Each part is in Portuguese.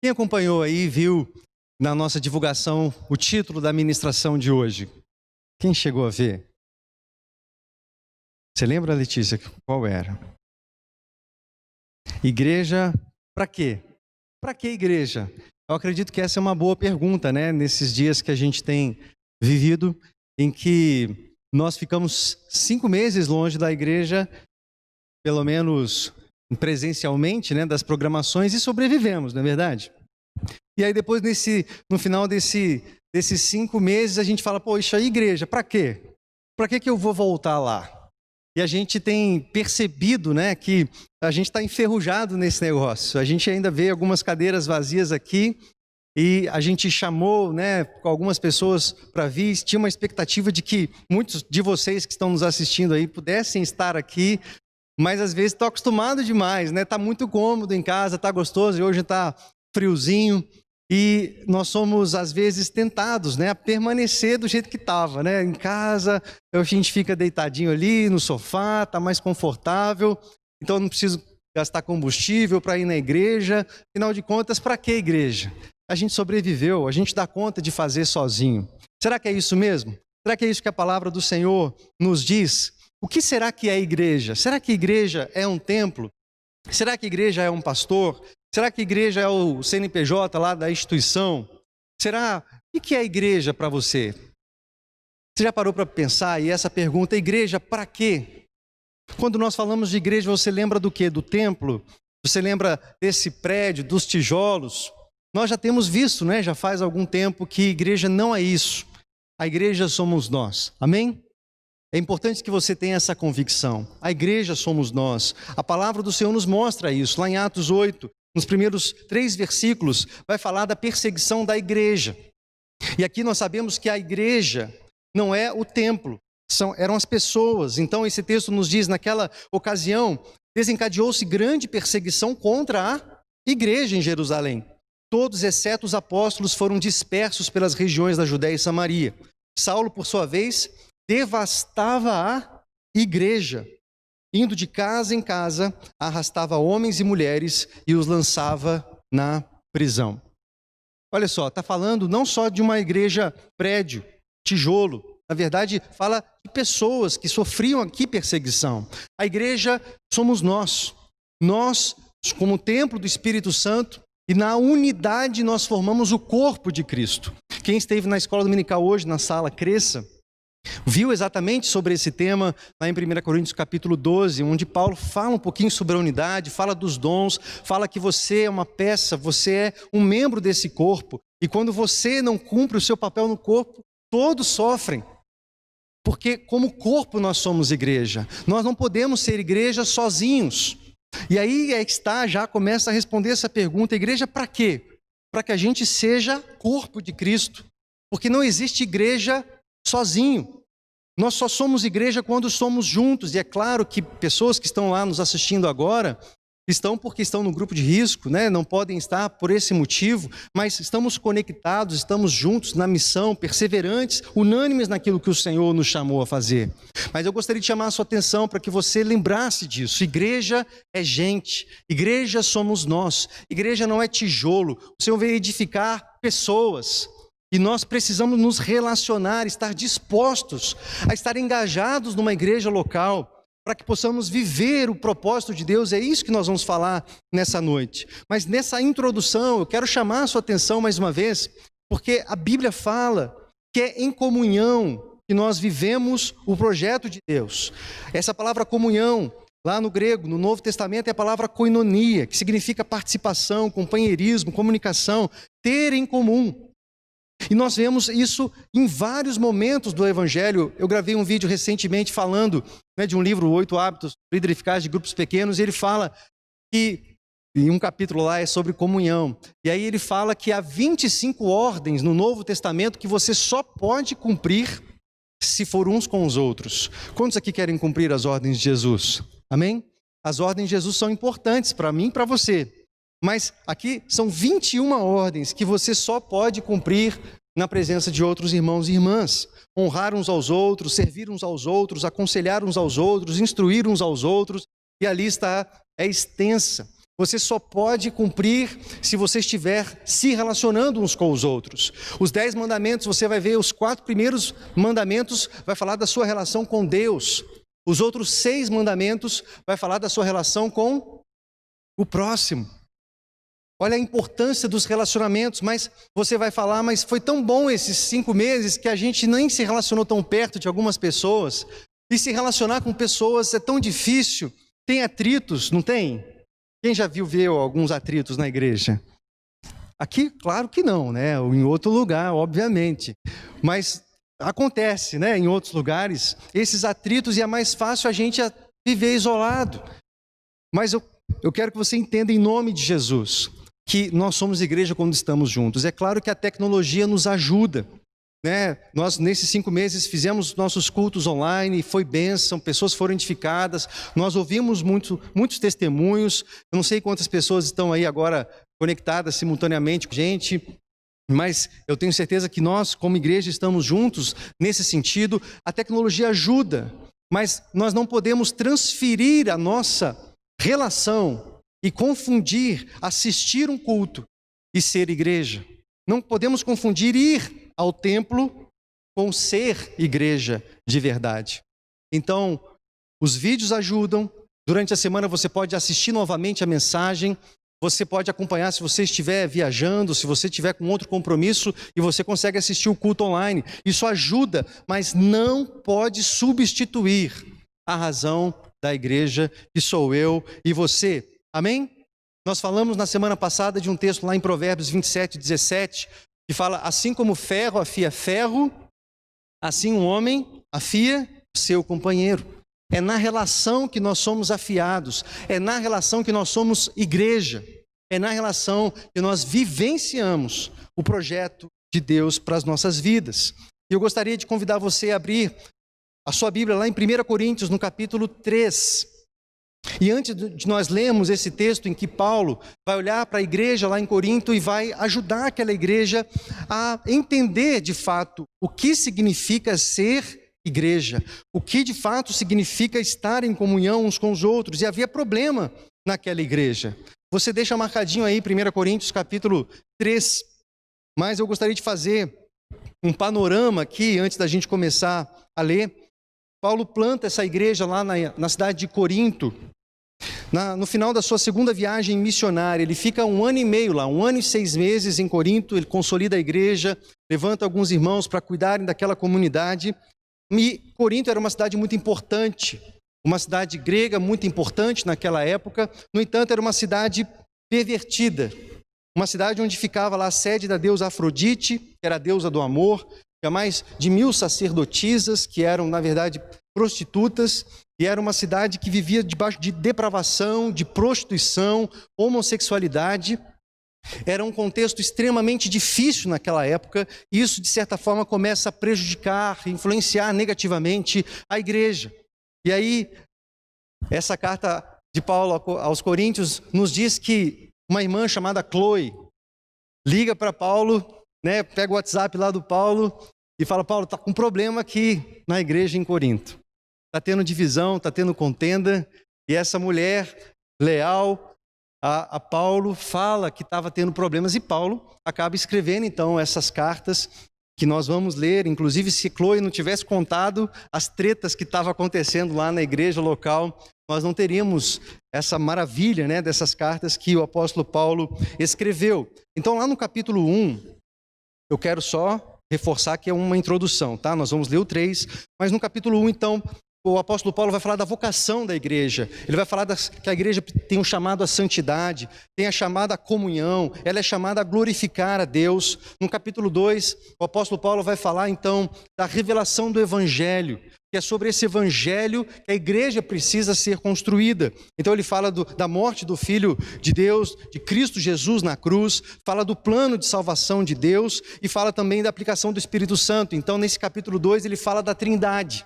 Quem acompanhou aí viu na nossa divulgação o título da ministração de hoje? Quem chegou a ver? Você lembra, Letícia, qual era? Igreja para quê? Para que igreja? Eu acredito que essa é uma boa pergunta, né? Nesses dias que a gente tem vivido, em que nós ficamos 5 meses longe da igreja, pelo menos presencialmente, né, das programações, e sobrevivemos, não é verdade? E aí depois, no final desses 5 meses, a gente fala, poxa, igreja, para quê? Para que eu vou voltar lá? E a gente tem percebido, né, que a gente está enferrujado nesse negócio. A gente ainda vê algumas cadeiras vazias aqui e a gente chamou, né, com algumas pessoas para vir. Tinha uma expectativa de que muitos de vocês que estão nos assistindo aí pudessem estar aqui, mas às vezes estou acostumado demais, né? Está muito cômodo em casa, está gostoso e hoje está friozinho. E nós somos, às vezes, tentados, né, a permanecer do jeito que estava, né? Em casa, a gente fica deitadinho ali no sofá, está mais confortável, então eu não preciso gastar combustível para ir na igreja. Afinal de contas, para que igreja? A gente sobreviveu, a gente dá conta de fazer sozinho. Será que é isso mesmo? Será que é isso que a palavra do Senhor nos diz? O que será que é igreja? Será que igreja é um templo? Será que igreja é um pastor? Será que igreja é o CNPJ lá da instituição? O que é a igreja para você? Você já parou para pensar? E essa pergunta, igreja para quê? Quando nós falamos de igreja, você lembra do quê? Do templo? Você lembra desse prédio, dos tijolos? Nós já temos visto, né? Já faz algum tempo que igreja não é isso. A igreja somos nós. Amém? É importante que você tenha essa convicção. A igreja somos nós. A palavra do Senhor nos mostra isso. Lá em Atos 8, nos primeiros 3 versículos, vai falar da perseguição da igreja. E aqui nós sabemos que a igreja não é o templo, eram as pessoas. Então esse texto nos diz, naquela ocasião, desencadeou-se grande perseguição contra a igreja em Jerusalém. Todos, exceto os apóstolos, foram dispersos pelas regiões da Judéia e Samaria. Saulo, por sua vez, devastava a igreja. Indo de casa em casa, arrastava homens e mulheres e os lançava na prisão. Olha só, está falando não só de uma igreja prédio, tijolo. Na verdade, fala de pessoas que sofriam aqui perseguição. A igreja somos nós. Nós, como templo do Espírito Santo, e na unidade nós formamos o corpo de Cristo. Quem esteve na escola dominical hoje, na sala Cresça, viu exatamente sobre esse tema lá em 1 Coríntios capítulo 12, onde Paulo fala um pouquinho sobre a unidade, fala dos dons, fala que você é uma peça, você é um membro desse corpo, e quando você não cumpre o seu papel no corpo, todos sofrem, porque como corpo nós somos igreja, nós não podemos ser igreja sozinhos. E aí é que está, já começa a responder essa pergunta, igreja para quê? Para que a gente seja corpo de Cristo, porque não existe igreja sozinho. Nós só somos igreja quando somos juntos. E é claro que pessoas que estão lá nos assistindo agora estão porque estão no grupo de risco, né? Não podem estar por esse motivo, mas estamos conectados, estamos juntos na missão, perseverantes, unânimes naquilo que o Senhor nos chamou a fazer. Mas eu gostaria de chamar a sua atenção para que você lembrasse disso. Igreja é gente, igreja somos nós, igreja não é tijolo. O Senhor veio edificar pessoas. E nós precisamos nos relacionar, estar dispostos a estar engajados numa igreja local, para que possamos viver o propósito de Deus. É isso que nós vamos falar nessa noite. Mas nessa introdução, eu quero chamar a sua atenção mais uma vez, porque a Bíblia fala que é em comunhão que nós vivemos o projeto de Deus. Essa palavra comunhão, lá no grego, no Novo Testamento, é a palavra koinonia, que significa participação, companheirismo, comunicação, ter em comum. E nós vemos isso em vários momentos do Evangelho. Eu gravei um vídeo recentemente falando, né, de um livro, 8 Hábitos, Líder Eficaz de Grupos Pequenos, e ele fala que, em um capítulo lá, é sobre comunhão. E aí ele fala que há 25 ordens no Novo Testamento que você só pode cumprir se for uns com os outros. Quantos aqui querem cumprir as ordens de Jesus? Amém? As ordens de Jesus são importantes para mim e para você. Mas aqui são 21 ordens que você só pode cumprir na presença de outros irmãos e irmãs. Honrar uns aos outros, servir uns aos outros, aconselhar uns aos outros, instruir uns aos outros. E a lista é extensa. Você só pode cumprir se você estiver se relacionando uns com os outros. Os 10 mandamentos, você vai ver, os 4 primeiros mandamentos vai falar da sua relação com Deus. Os outros 6 mandamentos vai falar da sua relação com o próximo. Olha a importância dos relacionamentos, mas você vai falar, mas foi tão bom esses 5 meses que a gente nem se relacionou tão perto de algumas pessoas. E se relacionar com pessoas é tão difícil. Tem atritos, não tem? Quem já viu alguns atritos na igreja? Aqui, claro que não, né? Ou em outro lugar, obviamente. Mas acontece, né? Em outros lugares, esses atritos, e é mais fácil a gente viver isolado. Mas eu quero que você entenda em nome de Jesus que nós somos igreja quando estamos juntos. É claro que a tecnologia nos ajuda, né? Nós, nesses 5 meses, fizemos nossos cultos online, foi bênção, pessoas foram edificadas, nós ouvimos muitos testemunhos. Eu não sei quantas pessoas estão aí agora conectadas simultaneamente com a gente, mas eu tenho certeza que nós, como igreja, estamos juntos nesse sentido. A tecnologia ajuda, mas nós não podemos transferir a nossa relação e confundir assistir um culto e ser igreja. Não podemos confundir ir ao templo com ser igreja de verdade. Então, os vídeos ajudam. Durante a semana você pode assistir novamente a mensagem. Você pode acompanhar se você estiver viajando, se você estiver com outro compromisso e você consegue assistir o culto online. Isso ajuda, mas não pode substituir a razão da igreja, que sou eu e você. Amém? Nós falamos na semana passada de um texto lá em Provérbios 27, 17, que fala, assim como ferro afia ferro, assim um homem afia seu companheiro. É na relação que nós somos afiados, é na relação que nós somos igreja, é na relação que nós vivenciamos o projeto de Deus para as nossas vidas. E eu gostaria de convidar você a abrir a sua Bíblia lá em 1 Coríntios, no capítulo 3. E antes de nós lermos esse texto em que Paulo vai olhar para a igreja lá em Corinto e vai ajudar aquela igreja a entender de fato o que significa ser igreja, o que de fato significa estar em comunhão uns com os outros. E havia problema naquela igreja. Você deixa marcadinho aí 1 Coríntios capítulo 3, mas eu gostaria de fazer um panorama aqui antes da gente começar a ler. Paulo planta essa igreja lá na cidade de Corinto. No final da sua segunda viagem missionária, ele fica 1 ano e meio lá, 1 ano e 6 meses em Corinto. Ele consolida a igreja, levanta alguns irmãos para cuidarem daquela comunidade. E Corinto era uma cidade muito importante, uma cidade grega muito importante naquela época. No entanto, era uma cidade pervertida, uma cidade onde ficava lá a sede da deusa Afrodite, que era a deusa do amor. Tinha mais de 1000 sacerdotisas, que eram, na verdade, prostitutas, e era uma cidade que vivia debaixo de depravação, de prostituição, homossexualidade. Era um contexto extremamente difícil naquela época, e isso, de certa forma, começa a prejudicar, influenciar negativamente a igreja. E aí, essa carta de Paulo aos Coríntios nos diz que uma irmã chamada Chloe liga para Paulo, né, pega o WhatsApp lá do Paulo e fala, Paulo, está com um problema aqui na igreja em Corinto. Está tendo divisão, está tendo contenda, e essa mulher leal a Paulo fala que estava tendo problemas, e Paulo acaba escrevendo então essas cartas que nós vamos ler. Inclusive, se Chloe não tivesse contado as tretas que estavam acontecendo lá na igreja local, nós não teríamos essa maravilha, né, dessas cartas que o apóstolo Paulo escreveu. Então, lá no capítulo 1, eu quero só reforçar que é uma introdução, tá? Nós vamos ler o 3, mas no capítulo 1, então, o apóstolo Paulo vai falar da vocação da igreja. Ele vai falar que a igreja tem um chamado à santidade, tem a chamada à comunhão, ela é chamada a glorificar a Deus. No capítulo 2, o apóstolo Paulo vai falar então da revelação do evangelho, que é sobre esse evangelho que a igreja precisa ser construída. Então ele fala da morte do Filho de Deus, de Cristo Jesus na cruz, fala do plano de salvação de Deus e fala também da aplicação do Espírito Santo. Então nesse capítulo 2 ele fala da Trindade,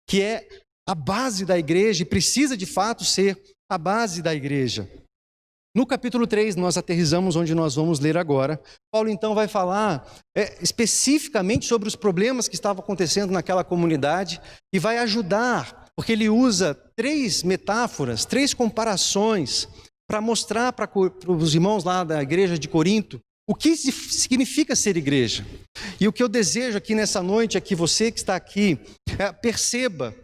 que é a base da igreja e precisa de fato ser a base da igreja. No capítulo 3, nós aterrissamos onde nós vamos ler agora. Paulo então vai falar especificamente sobre os problemas que estavam acontecendo naquela comunidade e vai ajudar, porque ele usa 3 metáforas, 3 comparações para mostrar para os irmãos lá da igreja de Corinto o que significa ser igreja. E o que eu desejo aqui nessa noite é que você que está aqui perceba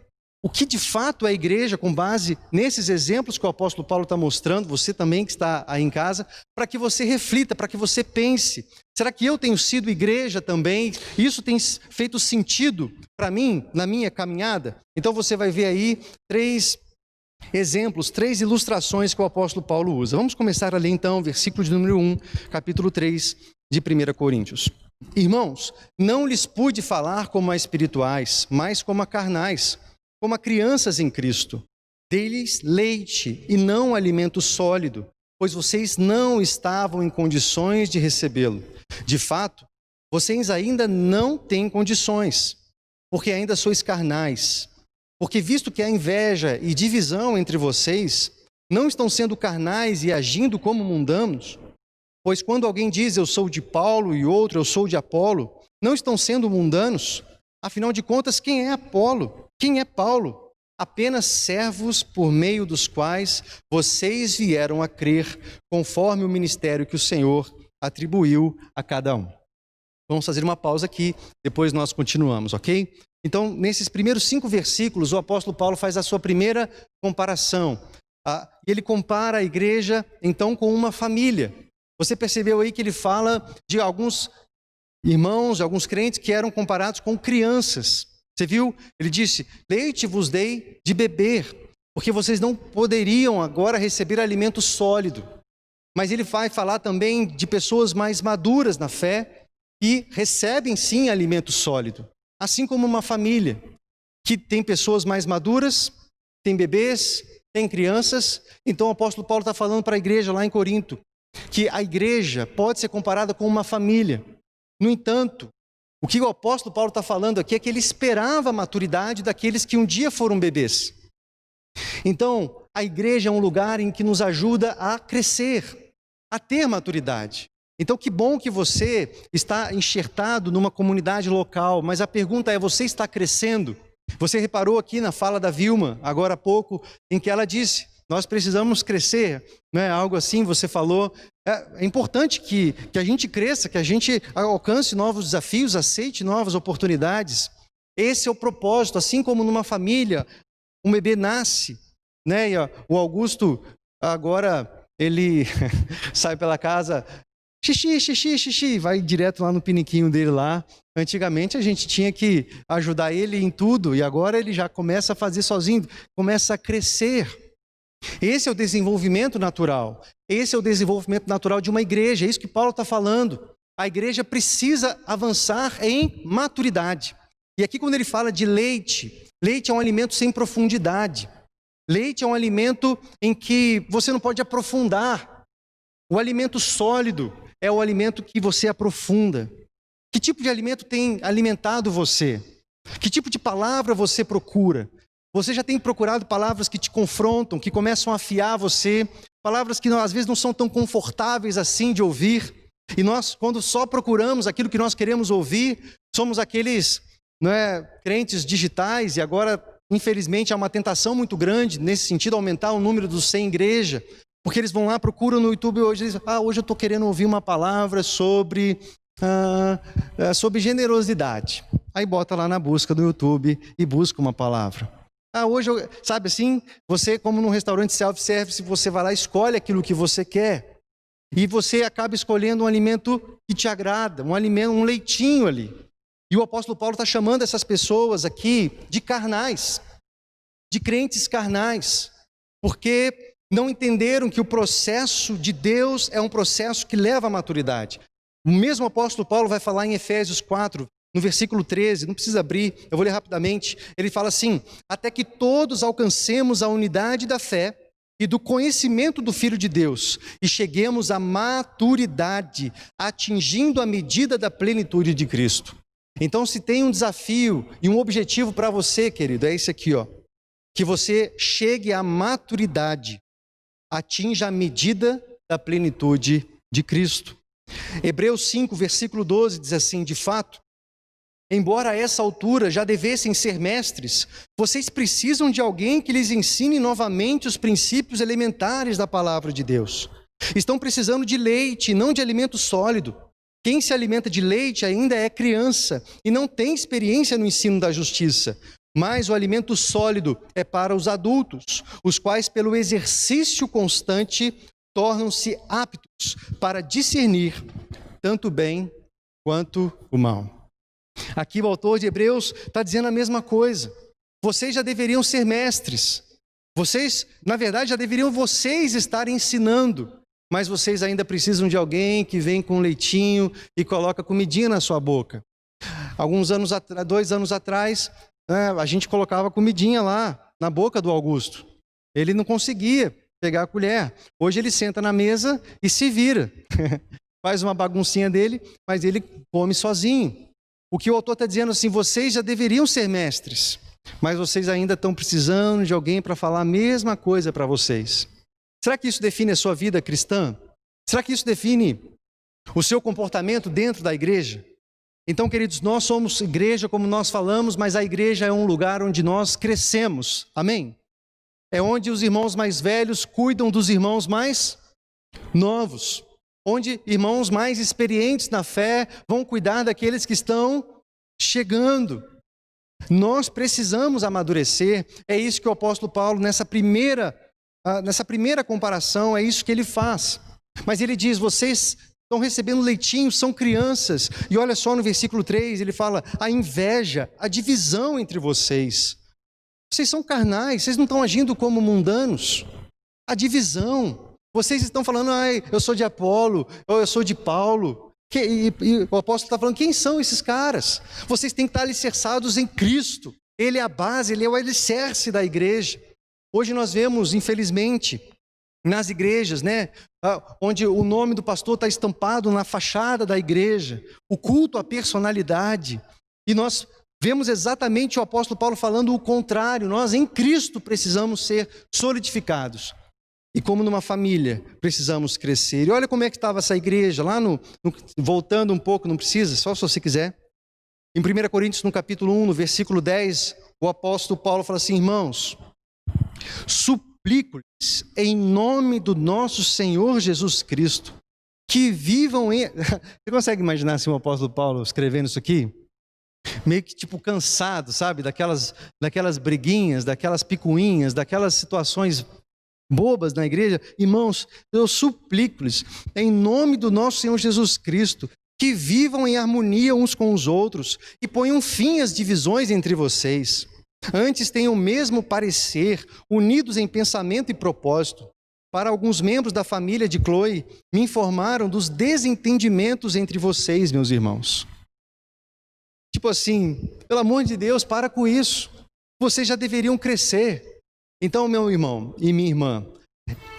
o que de fato é a igreja, com base nesses exemplos que o apóstolo Paulo está mostrando, você também que está aí em casa, para que você reflita, para que você pense, será que eu tenho sido igreja também? Isso tem feito sentido para mim, na minha caminhada? Então você vai ver aí 3 exemplos, 3 ilustrações que o apóstolo Paulo usa. Vamos começar a ler então, versículo de número 1, capítulo 3 de 1 Coríntios. Irmãos, não lhes pude falar como a espirituais, mas como a carnais, como a crianças em Cristo. Dei-lhes leite e não alimento sólido, pois vocês não estavam em condições de recebê-lo. De fato, vocês ainda não têm condições, porque ainda sois carnais. Porque visto que há inveja e divisão entre vocês, não estão sendo carnais e agindo como mundanos? Pois quando alguém diz eu sou de Paulo e outro eu sou de Apolo, não estão sendo mundanos? Afinal de contas, quem é Apolo? Quem é Paulo? Apenas servos por meio dos quais vocês vieram a crer, conforme o ministério que o Senhor atribuiu a cada um. Vamos fazer uma pausa aqui, depois nós continuamos, ok? Então, nesses primeiros 5 versículos, o apóstolo Paulo faz a sua primeira comparação. Ele compara a igreja, então, com uma família. Você percebeu aí que ele fala de alguns irmãos, de alguns crentes que eram comparados com crianças. Você viu? Ele disse, leite vos dei de beber, porque vocês não poderiam agora receber alimento sólido. Mas ele vai falar também de pessoas mais maduras na fé e recebem sim alimento sólido. Assim como uma família que tem pessoas mais maduras, tem bebês, tem crianças. Então o apóstolo Paulo está falando para a igreja lá em Corinto, que a igreja pode ser comparada com uma família. No entanto, o que o apóstolo Paulo está falando aqui é que ele esperava a maturidade daqueles que um dia foram bebês. Então, a igreja é um lugar em que nos ajuda a crescer, a ter maturidade. Então, que bom que você está enxertado numa comunidade local, mas a pergunta é, você está crescendo? Você reparou aqui na fala da Vilma, agora há pouco, em que ela disse, nós precisamos crescer, não é algo assim, você falou. É importante que a gente cresça, que a gente alcance novos desafios, aceite novas oportunidades. Esse é o propósito, assim como numa família, um bebê nasce, né? E o Augusto, agora, ele sai pela casa, xixi, xixi, xixi, vai direto lá no piniquinho dele lá. Antigamente a gente tinha que ajudar ele em tudo, e agora ele já começa a fazer sozinho, começa a crescer. Esse é o desenvolvimento natural. Esse é o desenvolvimento natural de uma igreja. É isso que Paulo está falando. A igreja precisa avançar em maturidade. E aqui quando ele fala de leite, leite é um alimento sem profundidade. Leite é um alimento em que você não pode aprofundar. O alimento sólido é o alimento que você aprofunda. Que tipo de alimento tem alimentado você? Que tipo de palavra você procura? Você já tem procurado palavras que te confrontam, que começam a afiar você, palavras que às vezes não são tão confortáveis assim de ouvir. E nós, quando só procuramos aquilo que nós queremos ouvir, somos aqueles crentes digitais, e agora, infelizmente, há uma tentação muito grande, nesse sentido, aumentar o número dos sem igreja, porque eles vão lá, procuram no YouTube hoje, eles dizem, hoje eu estou querendo ouvir uma palavra sobre generosidade. Aí bota lá na busca do YouTube e busca uma palavra. Hoje, sabe assim, você como num restaurante self-service, você vai lá e escolhe aquilo que você quer. E você acaba escolhendo um alimento que te agrada, um leitinho ali. E o apóstolo Paulo está chamando essas pessoas aqui de carnais, de crentes carnais, porque não entenderam que o processo de Deus é um processo que leva à maturidade. O mesmo apóstolo Paulo vai falar em Efésios 4, no versículo 13, não precisa abrir, eu vou ler rapidamente. Ele fala assim, até que todos alcancemos a unidade da fé e do conhecimento do Filho de Deus e cheguemos à maturidade, atingindo a medida da plenitude de Cristo. Então, se tem um desafio e um objetivo para você, querido, é esse aqui, que você chegue à maturidade, atinja a medida da plenitude de Cristo. Hebreus 5, versículo 12 diz assim, de fato, embora a essa altura já devessem ser mestres, vocês precisam de alguém que lhes ensine novamente os princípios elementares da palavra de Deus. Estão precisando de leite, não de alimento sólido. Quem se alimenta de leite ainda é criança e não tem experiência no ensino da justiça. Mas o alimento sólido é para os adultos, os quais, pelo exercício constante, tornam-se aptos para discernir tanto o bem quanto o mal. Aqui o autor de Hebreus está dizendo a mesma coisa. Vocês já deveriam ser mestres. Vocês, na verdade, já deveriam vocês estar ensinando. Mas vocês ainda precisam de alguém que vem com leitinho e coloca comidinha na sua boca. 2 anos atrás, a gente colocava comidinha lá na boca do Augusto. Ele não conseguia pegar a colher. Hoje ele senta na mesa e se vira. Faz uma baguncinha dele, mas ele come sozinho. O que o autor está dizendo assim, vocês já deveriam ser mestres, mas vocês ainda estão precisando de alguém para falar a mesma coisa para vocês. Será que isso define a sua vida cristã? Será que isso define o seu comportamento dentro da igreja? Então, queridos, nós somos igreja, como nós falamos, mas a igreja é um lugar onde nós crescemos. Amém? É onde os irmãos mais velhos cuidam dos irmãos mais novos. Onde irmãos mais experientes na fé vão cuidar daqueles que estão chegando. Nós precisamos amadurecer. É isso que o apóstolo Paulo, nessa primeira comparação, é isso que ele faz. Mas ele diz, vocês estão recebendo leitinho, são crianças. E olha só no versículo 3, ele fala, a inveja, a divisão entre vocês. Vocês são carnais, vocês não estão agindo como mundanos. A divisão. Vocês estão falando, eu sou de Apolo, ou eu sou de Paulo. E o apóstolo está falando, quem são esses caras? Vocês têm que estar alicerçados em Cristo. Ele é a base, ele é o alicerce da igreja. Hoje nós vemos, infelizmente, nas igrejas, onde o nome do pastor está estampado na fachada da igreja, o culto à personalidade. E nós vemos exatamente o apóstolo Paulo falando o contrário. Nós em Cristo precisamos ser solidificados. E como numa família, precisamos crescer. E olha como é que estava essa igreja, lá voltando um pouco, não precisa, só se você quiser. Em 1 Coríntios, no capítulo 1, no versículo 10, o apóstolo Paulo fala assim, irmãos, suplico-lhes em nome do nosso Senhor Jesus Cristo, que vivam em... Você consegue imaginar assim o apóstolo Paulo escrevendo isso aqui? Meio que tipo cansado, sabe? Daquelas briguinhas, daquelas picuinhas, daquelas situações bobas na igreja. Irmãos, eu suplico-lhes, em nome do nosso Senhor Jesus Cristo, que vivam em harmonia uns com os outros e ponham fim às divisões entre vocês. Antes tenham o mesmo parecer, unidos em pensamento e propósito. Para alguns membros da família de Cloe, me informaram dos desentendimentos entre vocês, meus irmãos. Tipo assim, pelo amor de Deus, para com isso. Vocês já deveriam crescer. Então, meu irmão e minha irmã,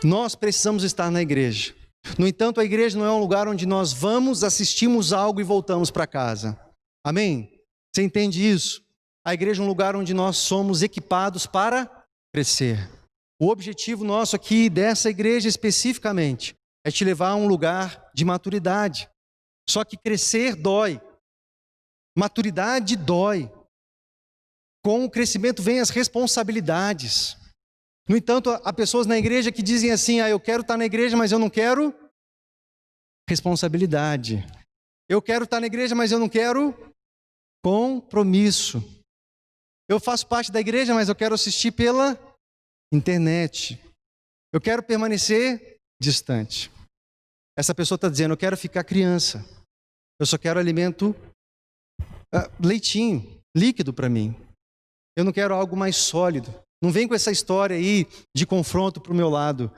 nós precisamos estar na igreja. No entanto, a igreja não é um lugar onde nós vamos, assistimos algo e voltamos para casa. Amém? Você entende isso? A igreja é um lugar onde nós somos equipados para crescer. O objetivo nosso aqui, dessa igreja especificamente, é te levar a um lugar de maturidade. Só que crescer dói. Maturidade dói. Com o crescimento vem as responsabilidades. No entanto, há pessoas na igreja que dizem assim, eu quero estar na igreja, mas eu não quero responsabilidade. Eu quero estar na igreja, mas eu não quero compromisso. Eu faço parte da igreja, mas eu quero assistir pela internet. Eu quero permanecer distante. Essa pessoa está dizendo, eu quero ficar criança. Eu só quero alimento, leitinho, líquido para mim. Eu não quero algo mais sólido. Não vem com essa história aí de confronto para o meu lado.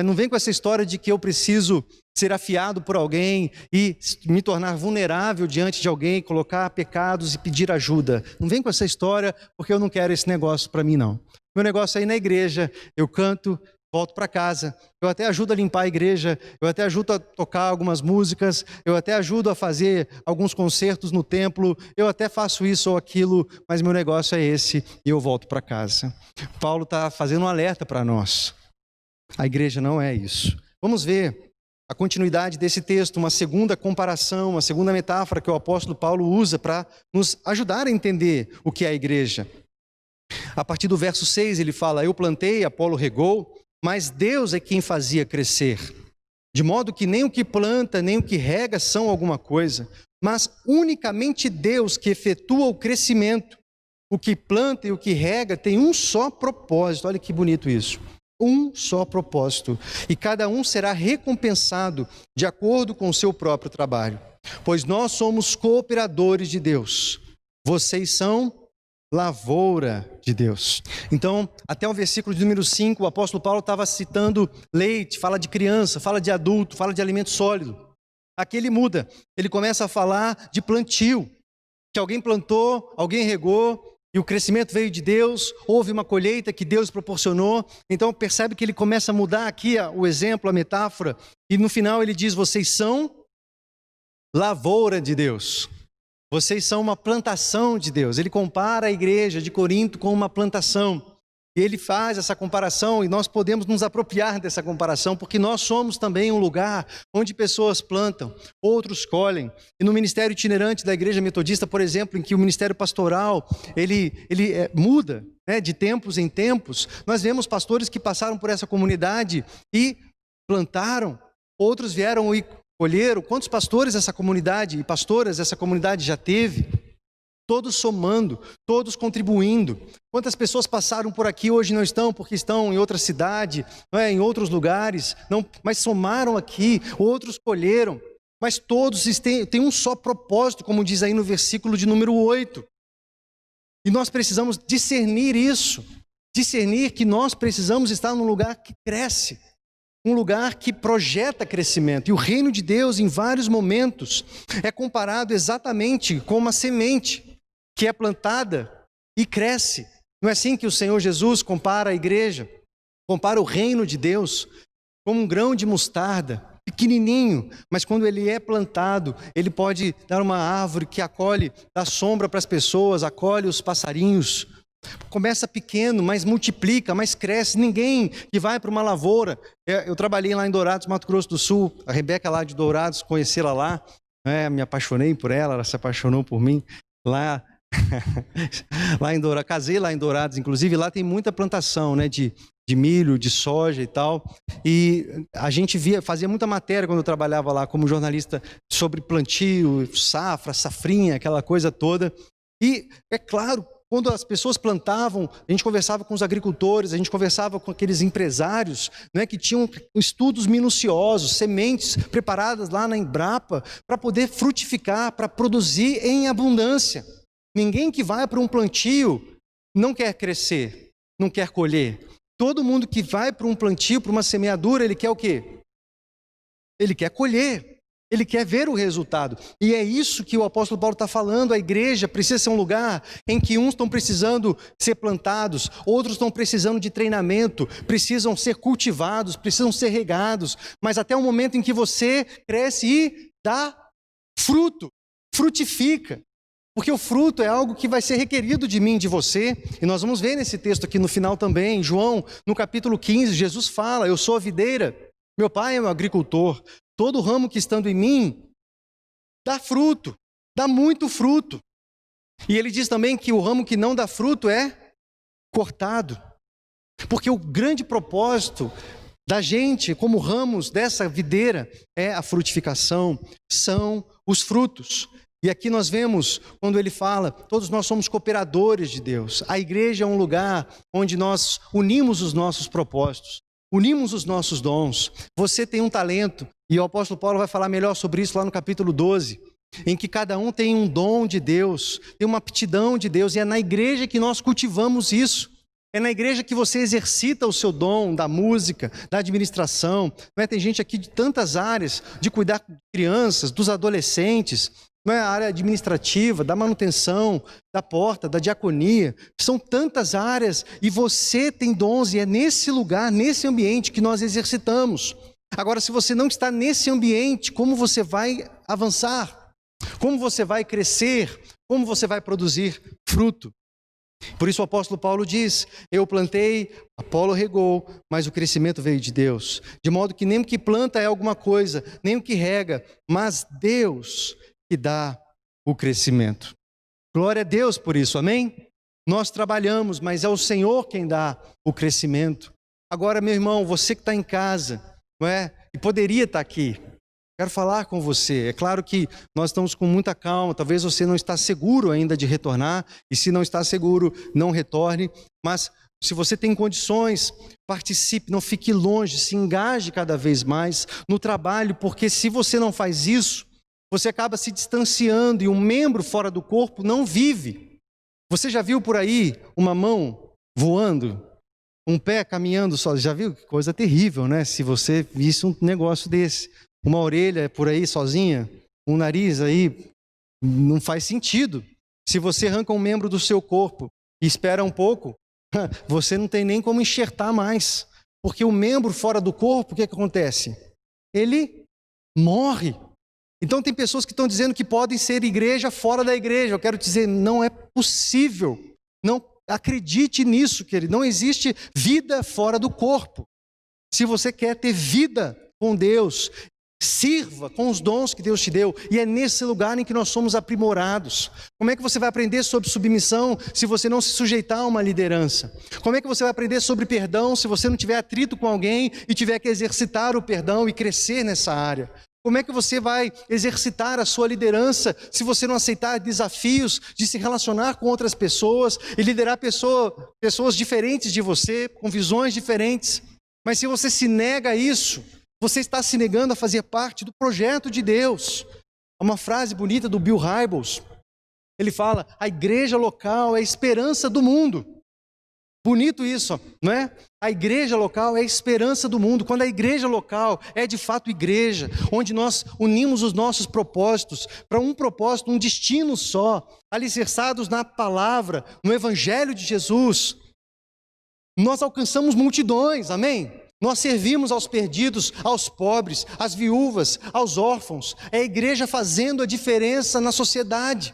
Não vem com essa história de que eu preciso ser afiado por alguém e me tornar vulnerável diante de alguém, colocar pecados e pedir ajuda. Não vem com essa história porque eu não quero esse negócio para mim, não. Meu negócio é ir na igreja, eu canto, volto para casa, eu até ajudo a limpar a igreja, eu até ajudo a tocar algumas músicas, eu até ajudo a fazer alguns concertos no templo, eu até faço isso ou aquilo, mas meu negócio é esse e eu volto para casa. Paulo está fazendo um alerta para nós. A igreja não é isso. Vamos ver a continuidade desse texto, uma segunda comparação, uma segunda metáfora que o apóstolo Paulo usa para nos ajudar a entender o que é a igreja. A partir do verso 6 ele fala: eu plantei, Apolo regou, mas Deus é quem fazia crescer. De modo que nem o que planta, nem o que rega são alguma coisa, mas unicamente Deus que efetua o crescimento. O que planta e o que rega tem um só propósito. Olha que bonito isso. Um só propósito. E cada um será recompensado de acordo com o seu próprio trabalho. Pois nós somos cooperadores de Deus. Vocês são lavoura de Deus. Então, até o versículo de número 5, o apóstolo Paulo estava citando leite, fala de criança, fala de adulto, fala de alimento sólido. Aqui ele muda, ele começa a falar de plantio, que alguém plantou, alguém regou, e o crescimento veio de Deus, houve uma colheita que Deus proporcionou. Então percebe que ele começa a mudar aqui o exemplo, a metáfora, e no final ele diz: vocês são lavoura de Deus. Vocês são uma plantação de Deus. Ele compara a igreja de Corinto com uma plantação. E ele faz essa comparação e nós podemos nos apropriar dessa comparação, porque nós somos também um lugar onde pessoas plantam, outros colhem. E no ministério itinerante da igreja metodista, por exemplo, em que o ministério pastoral, ele muda, né, de tempos em tempos, nós vemos pastores que passaram por essa comunidade e plantaram, outros vieram e colheram. Quantos pastores essa comunidade e pastoras essa comunidade já teve? Todos somando, todos contribuindo. Quantas pessoas passaram por aqui hoje não estão porque estão em outra cidade, em outros lugares, mas somaram aqui, outros colheram. Mas todos têm um só propósito, como diz aí no versículo de número 8. E nós precisamos discernir isso, discernir que nós precisamos estar num lugar que cresce, um lugar que projeta crescimento. E o reino de Deus, em vários momentos, é comparado exatamente com uma semente que é plantada e cresce. Não é assim que o Senhor Jesus compara a igreja? Compara o reino de Deus como um grão de mostarda, pequenininho, mas quando ele é plantado, ele pode dar uma árvore que acolhe, dá sombra para as pessoas, acolhe os passarinhos. Começa pequeno, mas multiplica, mas cresce. Ninguém que vai para uma lavoura. Eu trabalhei lá em Dourados, Mato Grosso do Sul. A Rebeca lá de Dourados, conheci ela lá. Me apaixonei por ela, ela se apaixonou por mim. Lá em Dourados, casei lá em Dourados, inclusive. Lá tem muita plantação, né, de milho, de soja e tal. E a gente fazia muita matéria quando eu trabalhava lá como jornalista sobre plantio, safra, safrinha, aquela coisa toda. E é claro, quando as pessoas plantavam, a gente conversava com os agricultores, a gente conversava com aqueles empresários, né, que tinham estudos minuciosos, sementes preparadas lá na Embrapa para poder frutificar, para produzir em abundância. Ninguém que vai para um plantio não quer crescer, não quer colher. Todo mundo que vai para um plantio, para uma semeadura, ele quer o quê? Ele quer colher. Ele quer ver o resultado. E é isso que o apóstolo Paulo está falando. A igreja precisa ser um lugar em que uns estão precisando ser plantados, outros estão precisando de treinamento, precisam ser cultivados, precisam ser regados, mas até o momento em que você cresce e dá fruto, frutifica. Porque o fruto é algo que vai ser requerido de mim, de você. E nós vamos ver nesse texto aqui no final também. João, no capítulo 15, Jesus fala: eu sou a videira, meu pai é um agricultor. Todo ramo que estando em mim dá fruto, dá muito fruto. E ele diz também que o ramo que não dá fruto é cortado. Porque o grande propósito da gente, como ramos dessa videira, é a frutificação, são os frutos. E aqui nós vemos, quando ele fala, todos nós somos cooperadores de Deus. A igreja é um lugar onde nós unimos os nossos propósitos, unimos os nossos dons. Você tem um talento, e o apóstolo Paulo vai falar melhor sobre isso lá no capítulo 12, em que cada um tem um dom de Deus, tem uma aptidão de Deus, e é na igreja que nós cultivamos isso. É na igreja que você exercita o seu dom da música, da administração. Não é? Tem gente aqui de tantas áreas, de cuidar de crianças, dos adolescentes, não é? A área administrativa, da manutenção, da porta, da diaconia. São tantas áreas e você tem dons e é nesse lugar, nesse ambiente que nós exercitamos. Agora, se você não está nesse ambiente, como você vai avançar? Como você vai crescer? Como você vai produzir fruto? Por isso o apóstolo Paulo diz: eu plantei, Apolo regou, mas o crescimento veio de Deus. De modo que nem o que planta é alguma coisa, nem o que rega, mas Deus que dá o crescimento. Glória a Deus por isso, amém? Nós trabalhamos, mas é o Senhor quem dá o crescimento. Agora, meu irmão, você que está em casa, não é? E poderia estar aqui, quero falar com você. É claro que nós estamos com muita calma, talvez você não está seguro ainda de retornar, e se não está seguro, não retorne, mas se você tem condições, participe, não fique longe, se engaje cada vez mais no trabalho, porque se você não faz isso, você acaba se distanciando e um membro fora do corpo não vive. Você já viu por aí uma mão voando, um pé caminhando só? Já viu? Que coisa terrível, né? Se você visse um negócio desse. Uma orelha por aí sozinha, um nariz aí, não faz sentido. Se você arranca um membro do seu corpo e espera um pouco, você não tem nem como enxertar mais. Porque o membro fora do corpo, o que acontece? Ele morre. Então tem pessoas que estão dizendo que podem ser igreja fora da igreja. Eu quero dizer, não é possível. Não acredite nisso, querido. Não existe vida fora do corpo. Se você quer ter vida com Deus, sirva com os dons que Deus te deu, e é nesse lugar em que nós somos aprimorados. Como é que você vai aprender sobre submissão se você não se sujeitar a uma liderança? Como é que você vai aprender sobre perdão se você não tiver atrito com alguém e tiver que exercitar o perdão e crescer nessa área? Como é que você vai exercitar a sua liderança se você não aceitar desafios de se relacionar com outras pessoas e liderar pessoas diferentes de você, com visões diferentes? Mas se você se nega a isso, você está se negando a fazer parte do projeto de Deus. Há uma frase bonita do Bill Hybels. Ele fala: a igreja local é a esperança do mundo. Bonito isso, não é? A igreja local é a esperança do mundo. Quando a igreja local é de fato igreja, onde nós unimos os nossos propósitos para um propósito, um destino só, alicerçados na palavra, no evangelho de Jesus, nós alcançamos multidões, amém? Nós servimos aos perdidos, aos pobres, às viúvas, aos órfãos. É a igreja fazendo a diferença na sociedade.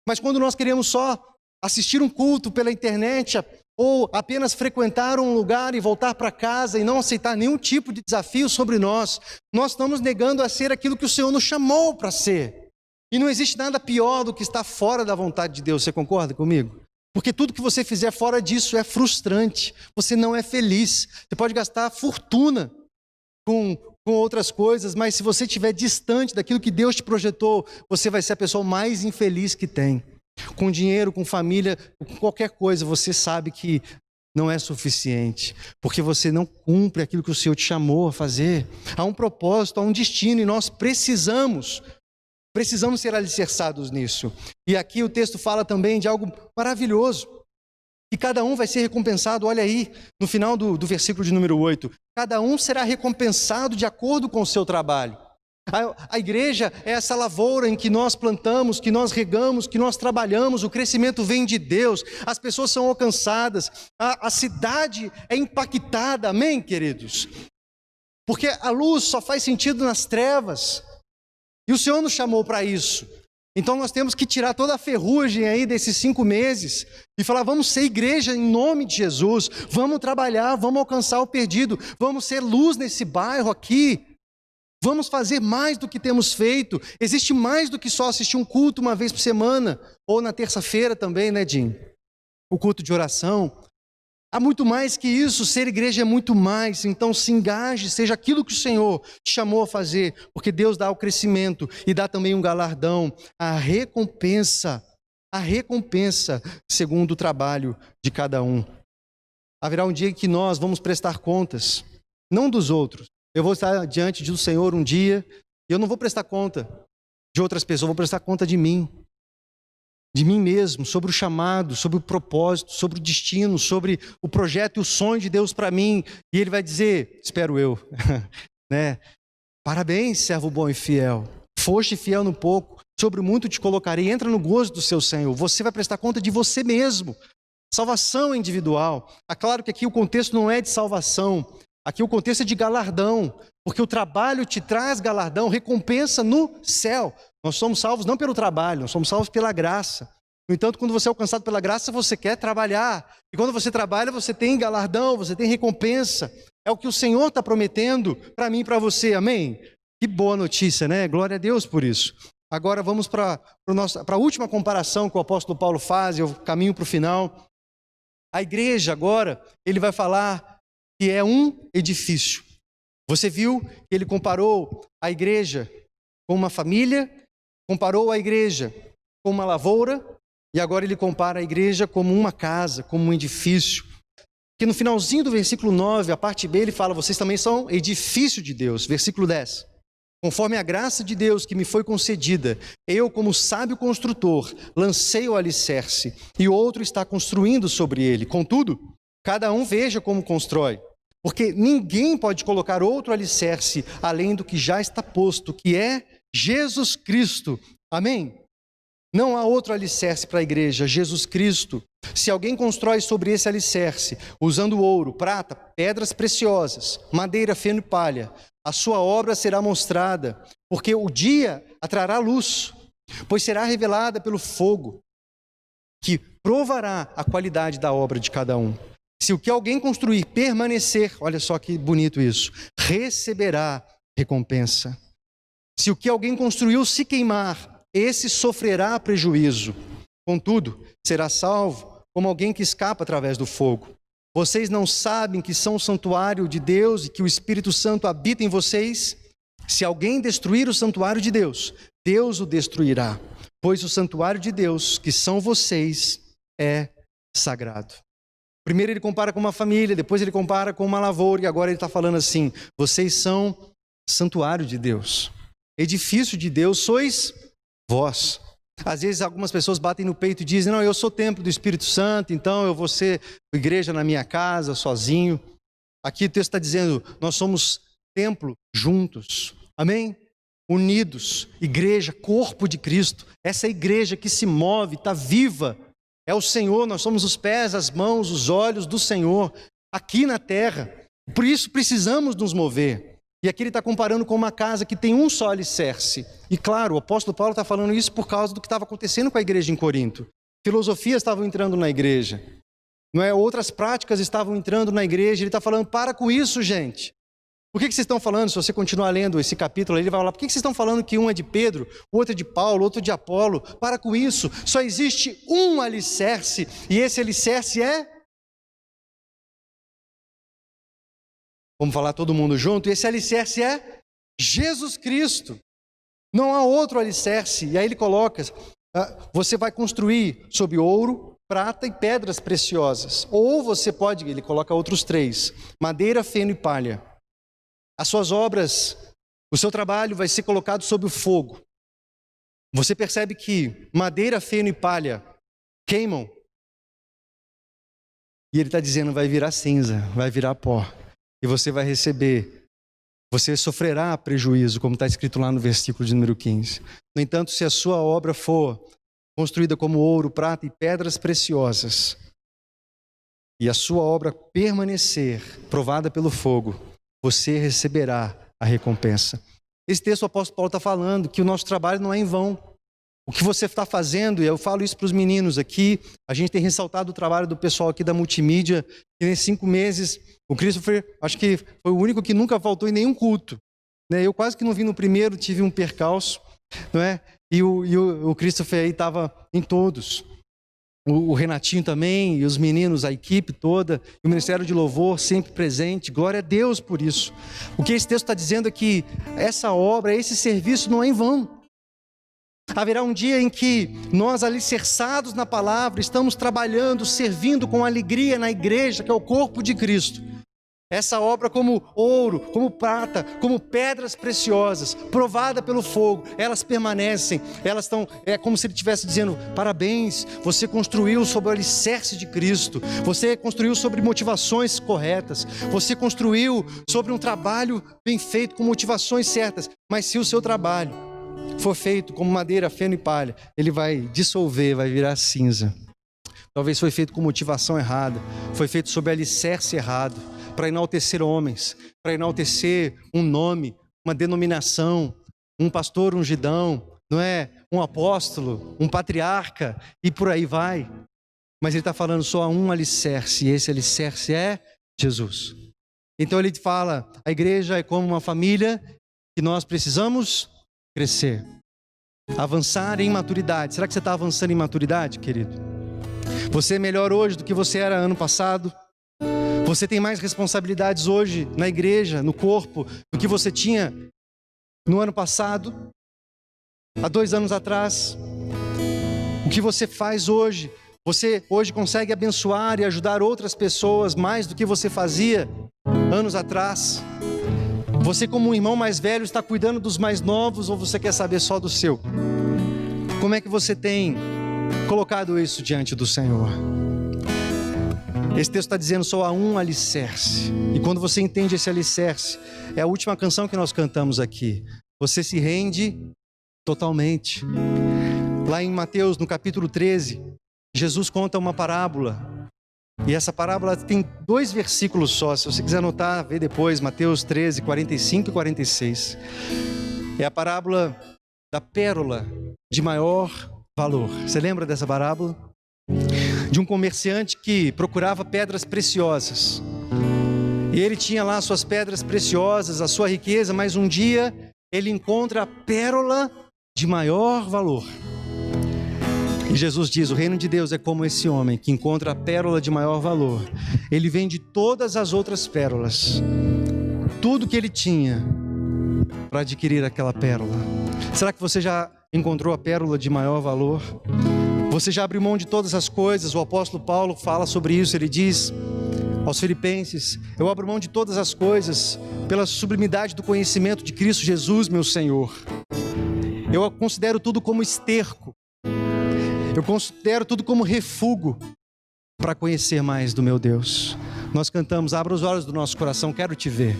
Mas quando nós queremos só assistir um culto pela internet, ou apenas frequentar um lugar e voltar para casa e não aceitar nenhum tipo de desafio sobre nós estamos negando a ser aquilo que o Senhor nos chamou para ser. E não existe nada pior do que estar fora da vontade de Deus, você concorda comigo? Porque tudo que você fizer fora disso é frustrante, você não é feliz. Você pode gastar fortuna com outras coisas, mas se você estiver distante daquilo que Deus te projetou, você vai ser a pessoa mais infeliz que tem. Com dinheiro, com família, com qualquer coisa, você sabe que não é suficiente, porque você não cumpre aquilo que o Senhor te chamou a fazer. Há um propósito, há um destino, e nós precisamos ser alicerçados nisso. E aqui o texto fala também de algo maravilhoso, que cada um vai ser recompensado. Olha aí, no final do versículo de número 8, cada um será recompensado de acordo com o seu trabalho. A igreja é essa lavoura em que nós plantamos, que nós regamos, que nós trabalhamos, o crescimento vem de Deus, as pessoas são alcançadas, a cidade é impactada, amém, queridos? Porque a luz só faz sentido nas trevas, e o Senhor nos chamou para isso. Então nós temos que tirar toda a ferrugem aí desses 5 meses e falar: vamos ser igreja em nome de Jesus, vamos trabalhar, vamos alcançar o perdido, vamos ser luz nesse bairro aqui. Vamos fazer mais do que temos feito. Existe mais do que só assistir um culto uma vez por semana, ou na terça-feira também, né, Jim? O culto de oração. Há muito mais que isso, ser igreja é muito mais. Então se engaje, seja aquilo que o Senhor te chamou a fazer, porque Deus dá o crescimento e dá também um galardão, a recompensa segundo o trabalho de cada um. Haverá um dia em que nós vamos prestar contas, não dos outros. Eu vou estar diante do Senhor um dia e eu não vou prestar conta de outras pessoas, eu vou prestar conta de mim mesmo, sobre o chamado, sobre o propósito, sobre o destino, sobre o projeto e o sonho de Deus para mim. E Ele vai dizer, espero eu, né? Parabéns, servo bom e fiel. Foste fiel no pouco, sobre o muito te colocarei. Entra no gozo do seu Senhor. Você vai prestar conta de você mesmo. Salvação individual. É claro que aqui o contexto não é de salvação. Aqui o contexto é de galardão, porque o trabalho te traz galardão, recompensa no céu. Nós somos salvos não pelo trabalho, nós somos salvos pela graça. No entanto, quando você é alcançado pela graça, você quer trabalhar. E quando você trabalha, você tem galardão, você tem recompensa. É o que o Senhor está prometendo para mim e para você, amém? Que boa notícia, né? Glória a Deus por isso. Agora vamos para a última comparação que o apóstolo Paulo faz, eu caminho para o final. A igreja agora, ele vai falar que é um edifício. Você viu que ele comparou a igreja com uma família, comparou a igreja com uma lavoura, e agora ele compara a igreja como uma casa, como um edifício. Que no finalzinho do versículo 9, a parte B, ele fala, vocês também são edifício de Deus. Versículo 10. Conforme a graça de Deus que me foi concedida, eu, como sábio construtor, lancei o alicerce, e outro está construindo sobre ele. Contudo, cada um veja como constrói, porque ninguém pode colocar outro alicerce além do que já está posto, que é Jesus Cristo. Amém? Não há outro alicerce para a igreja, Jesus Cristo. Se alguém constrói sobre esse alicerce, usando ouro, prata, pedras preciosas, madeira, feno e palha, a sua obra será mostrada, porque o dia atrará luz, pois será revelada pelo fogo, que provará a qualidade da obra de cada um. Se o que alguém construir permanecer, olha só que bonito isso, receberá recompensa. Se o que alguém construiu se queimar, esse sofrerá prejuízo. Contudo, será salvo como alguém que escapa através do fogo. Vocês não sabem que são o santuário de Deus e que o Espírito Santo habita em vocês? Se alguém destruir o santuário de Deus, Deus o destruirá, pois o santuário de Deus, que são vocês, é sagrado. Primeiro ele compara com uma família, depois ele compara com uma lavoura, e agora ele está falando assim, vocês são santuário de Deus, edifício de Deus sois vós. Às vezes algumas pessoas batem no peito e dizem, não, eu sou templo do Espírito Santo, então eu vou ser igreja na minha casa, sozinho. Aqui o texto está dizendo, nós somos templo juntos, amém? Unidos, igreja, corpo de Cristo, essa igreja que se move, está viva, é o Senhor, nós somos os pés, as mãos, os olhos do Senhor, aqui na terra, por isso precisamos nos mover. E aqui ele está comparando com uma casa que tem um só alicerce. E claro, o apóstolo Paulo está falando isso por causa do que estava acontecendo com a igreja em Corinto. Filosofias estavam entrando na igreja, não é? Outras práticas estavam entrando na igreja. Ele está falando, para com isso, gente. Por que vocês estão falando, se você continuar lendo esse capítulo, ele vai falar, por que vocês estão falando que um é de Pedro, o outro é de Paulo, o outro de Apolo? Para com isso, só existe um alicerce, e esse alicerce é... Vamos falar todo mundo junto? E esse alicerce é Jesus Cristo. Não há outro alicerce. E aí ele coloca, você vai construir sobre ouro, prata e pedras preciosas. Ou você pode, ele coloca outros 3, madeira, feno e palha. As suas obras, o seu trabalho vai ser colocado sob o fogo. Você percebe que madeira, feno e palha queimam. E ele está dizendo, vai virar cinza, vai virar pó. E você vai receber, você sofrerá prejuízo, como está escrito lá no versículo de número 15. No entanto, se a sua obra for construída como ouro, prata e pedras preciosas, e a sua obra permanecer, provada pelo fogo, você receberá a recompensa. Esse texto o apóstolo Paulo está falando que o nosso trabalho não é em vão. O que você está fazendo, e eu falo isso para os meninos aqui, a gente tem ressaltado o trabalho do pessoal aqui da multimídia, que nesses 5 meses, o Christopher, acho que foi o único que nunca faltou em nenhum culto. Né? Eu quase que não vim no primeiro, tive um percalço, não é? E o Christopher aí estava em todos. O Renatinho também, e os meninos, a equipe toda, e o Ministério de Louvor sempre presente, glória a Deus por isso. O que esse texto está dizendo é que essa obra, esse serviço não é em vão. Haverá um dia em que nós, alicerçados na palavra, estamos trabalhando, servindo com alegria na igreja, que é o corpo de Cristo. Essa obra como ouro, como prata, como pedras preciosas, provada pelo fogo, elas permanecem, elas estão, é como se ele estivesse dizendo, parabéns, você construiu sobre o alicerce de Cristo, você construiu sobre motivações corretas, você construiu sobre um trabalho bem feito, com motivações certas, mas se o seu trabalho for feito como madeira, feno e palha, ele vai dissolver, vai virar cinza. Talvez foi feito com motivação errada, foi feito sob alicerce errado, para enaltecer homens, para enaltecer um nome, uma denominação, um pastor ungidão, não é um apóstolo, um patriarca e por aí vai. Mas ele está falando só a um alicerce, e esse alicerce é Jesus. Então ele fala, a igreja é como uma família que nós precisamos crescer, avançar em maturidade. Será que você está avançando em maturidade, querido? Você é melhor hoje do que você era ano passado? Você tem mais responsabilidades hoje na igreja, no corpo, do que você tinha no ano passado, há 2 anos atrás? O que você faz hoje? Você hoje consegue abençoar e ajudar outras pessoas mais do que você fazia anos atrás? Você, como um irmão mais velho, está cuidando dos mais novos ou você quer saber só do seu? Como é que você tem colocado isso diante do Senhor? Esse texto está dizendo só há um alicerce. E quando você entende esse alicerce, é a última canção que nós cantamos aqui. Você se rende totalmente. Lá em Mateus, no capítulo 13, Jesus conta uma parábola. E essa parábola tem 2 versículos só. Se você quiser anotar, vê depois, Mateus 13, 45 e 46. É a parábola da pérola de maior valor. Você lembra dessa parábola? De um comerciante que procurava pedras preciosas. E ele tinha lá suas pedras preciosas, a sua riqueza, mas um dia ele encontra a pérola de maior valor. E Jesus diz, o reino de Deus é como esse homem que encontra a pérola de maior valor. Ele vende todas as outras pérolas, tudo que ele tinha, para adquirir aquela pérola. Será que você já encontrou a pérola de maior valor? Você já abriu mão de todas as coisas? O apóstolo Paulo fala sobre isso, ele diz aos Filipenses, eu abro mão de todas as coisas pela sublimidade do conhecimento de Cristo Jesus, meu Senhor. Eu considero tudo como esterco. Eu considero tudo como refúgio para conhecer mais do meu Deus. Nós cantamos, abra os olhos do nosso coração, quero te ver.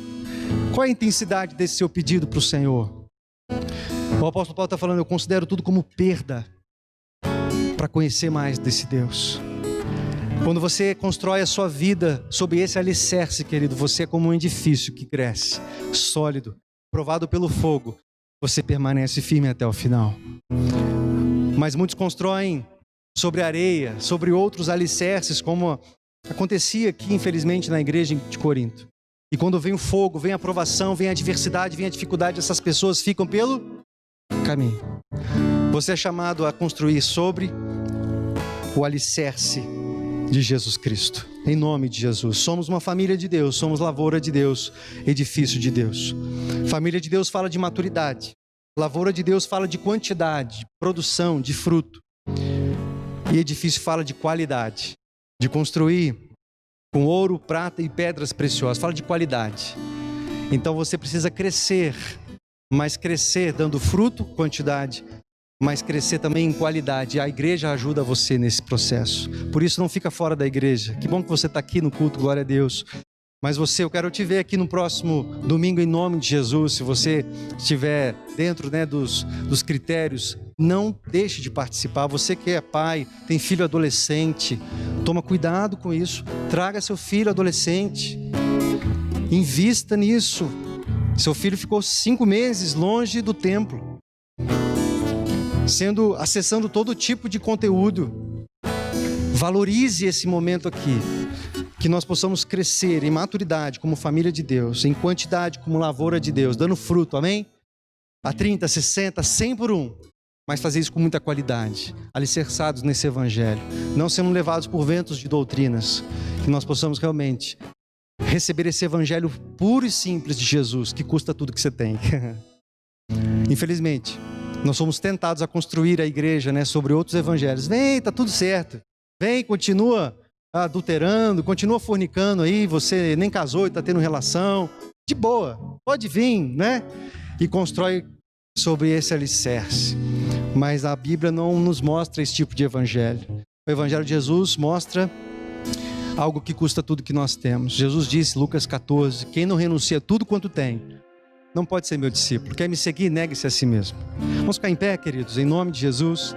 Qual é a intensidade desse seu pedido para o Senhor? O apóstolo Paulo está falando, eu considero tudo como perda para conhecer mais desse Deus. Quando você constrói a sua vida sob esse alicerce, querido, você é como um edifício que cresce, sólido, provado pelo fogo. Você permanece firme até o final. Mas muitos constroem sobre areia, sobre outros alicerces, como acontecia aqui, infelizmente, na igreja de Corinto. E quando vem o fogo, vem a provação, vem a adversidade, vem a dificuldade, essas pessoas ficam pelo caminho. Você é chamado a construir sobre o alicerce de Jesus Cristo, em nome de Jesus. Somos uma família de Deus, somos lavoura de Deus, edifício de Deus. Família de Deus fala de maturidade. Lavoura de Deus fala de quantidade, de produção, de fruto. E edifício fala de qualidade, de construir com ouro, prata e pedras preciosas. Fala de qualidade. Então você precisa crescer, mas crescer dando fruto, quantidade, mas crescer também em qualidade. A igreja ajuda você nesse processo. Por isso não fica fora da igreja. Que bom que você está aqui no culto, glória a Deus. Mas eu quero te ver aqui no próximo domingo em nome de Jesus. Se você estiver dentro, dos critérios, não deixe de participar. Você que é pai, tem filho adolescente, toma cuidado com isso. Traga seu filho adolescente, invista nisso. Seu filho ficou 5 meses longe do templo, acessando todo tipo de conteúdo. Valorize esse momento aqui. Que nós possamos crescer em maturidade como família de Deus, em quantidade como lavoura de Deus, dando fruto, amém? A 30, 60, 100 por 1, mas fazer isso com muita qualidade, alicerçados nesse evangelho, não sendo levados por ventos de doutrinas, que nós possamos realmente receber esse evangelho puro e simples de Jesus, que custa tudo que você tem. Infelizmente, nós somos tentados a construir a igreja, sobre outros evangelhos. Vem, tá tudo certo, vem, continua adulterando, continua fornicando aí, você nem casou e está tendo relação, de boa, pode vir, e constrói sobre esse alicerce. Mas a Bíblia não nos mostra esse tipo de evangelho. O evangelho de Jesus mostra algo que custa tudo que nós temos. Jesus disse, Lucas 14, quem não renuncia tudo quanto tem, não pode ser meu discípulo. Quer me seguir? Negue-se a si mesmo. Vamos ficar em pé, queridos, em nome de Jesus.